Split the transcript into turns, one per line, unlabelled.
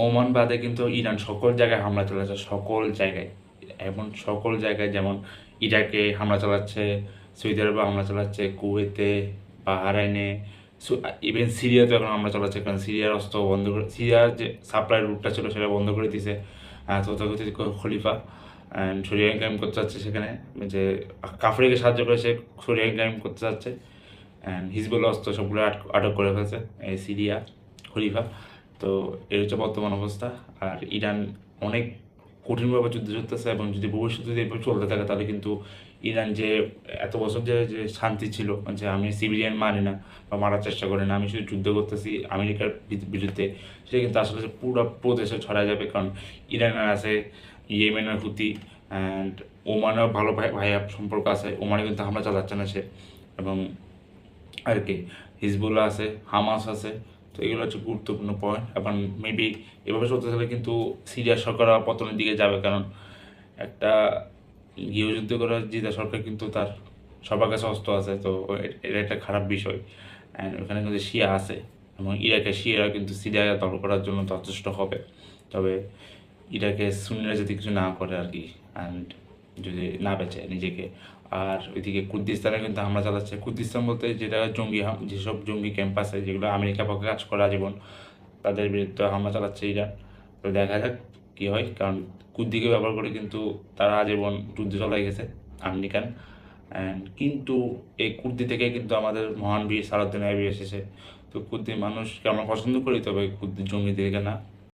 Oman বাদে কিন্তু Iran সকল জায়গায় হামলা চালাচ্ছে, সকল জায়গায়। এমন সকল জায়গায়, যেমন ইরাকে হামলা চালাচ্ছে, সৌদি আরবে হামলা চালাচ্ছে, কুয়েতে, বাহরাইনে, ইভেন সিরিয়াতে এখন হামলা চালাচ্ছে, কারণ সিরিয়ার অস্ত্র বন্ধ করে, সিরিয়ার যে সাপ্লাই রুটটা ছিল সেটা বন্ধ করে দিছে তথাকথিত খলিফা। অ্যান্ড সরিয়া কায়েম করতে চাচ্ছে সেখানে, যে কাফরিকে সাহায্য করে সে সরিয়া কায়েম করতে চাচ্ছে। অ্যান্ড হিজবুল্লাহ অস্ত্র সবগুলো আটক করে ফেলছে এই সিরিয়া খলিফা। তো এর হচ্ছে বর্তমান অবস্থা। আর ইরান অনেক কঠিনভাবে যুদ্ধ চলতেছে, এবং যদি ভবিষ্যতে যদি এভাবে চলতে থাকে তাহলে কিন্তু ইরান যে এত বছর যে যে শান্তি ছিল, যে আমি সিভিলিয়ান মানি না বা মারার চেষ্টা করি না, আমি শুধু যুদ্ধ করতেছি আমেরিকার বিরুদ্ধে, সেটা কিন্তু আসলে পুরো প্রদেশে ছড়া যাবে। কারণ ইরানের আছে, ইয়েমেনের হুতি, অ্যান্ড ওমানেও ভালো ভাইয়া সম্পর্ক আছে, ওমানে কিন্তু হামলা চালাচ্ছে না সে। এবং আর কি হিজবুল্লাহ আছে, হামাস আছে। তো এগুলো হচ্ছে গুরুত্বপূর্ণ পয়েন্ট। এবং মেবি এভাবে চলতে থাকলে কিন্তু সিরিয়া সরকার পতনের দিকে যাবে, কারণ একটা গৃহযুদ্ধ করা জিতা সরকার কিন্তু তার সবার কাছে অস্ত্র আছে। তো এটা একটা খারাপ বিষয়। অ্যান্ড ওখানে কিন্তু শিয়া আছে, এবং ইরাকের শিয়ারা কিন্তু সিরিয়া দখল করার জন্য যথেষ্ট হবে। তবে ইরাকে সুন্নিরা যদি কিছু না করে আর কি, অ্যান্ড যদি না বেঁচে নিজেকে। আর ওইদিকে কুর্দিস্তানে কিন্তু হামলা চালাচ্ছে। কুর্দিস্তান বলতে যেটা যেসব জঙ্গি ক্যাম্প আছে যেগুলো আমেরিকার পক্ষে কাজ করা জীবন, তাদের বিরুদ্ধে হামলা চালাচ্ছে ইরান। তো দেখা যাক কী হয়, কারণ কুর্দিকে ব্যবহার করে কিন্তু তারা আজীবন যুদ্ধ চালাই গেছে আমেরিকান। অ্যান্ড কিন্তু এই কুর্দি থেকে কিন্তু আমাদের মহান বীর সালাউদ্দিন আইয়ুবী এসেছে। তো কুর্দি মানুষকে আমরা পছন্দ করি, তবে কুর্দি জঙ্গি থেকে না।